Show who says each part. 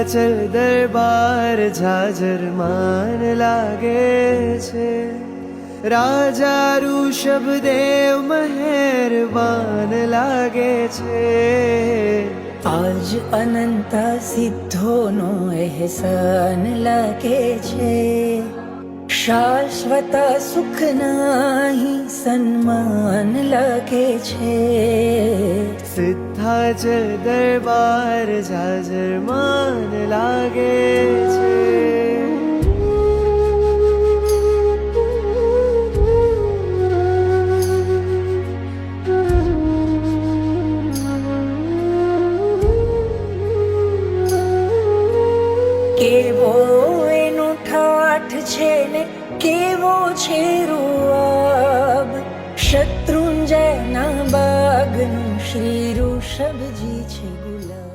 Speaker 1: સિદ્ધાચલ દરબાર જાજરમાન લાગે છે, રાજા ઋષભદેવ મહેરબાન લાગે છે।
Speaker 2: આજ અનંત સિદ્ધોનો અહેસાન લાગે છે, શાશ્વત સુખનાહી સન્માન લાગે છે।
Speaker 1: સિદ્ધાચલ દરબાર જાજરમાન લાગે છે।
Speaker 2: કેવો એનો ઠાઠ છે ને કેવો છે રૂઆબ, શત્રુંજયના બાગનું શ્રી ઋષભજી છે ગુલાબ।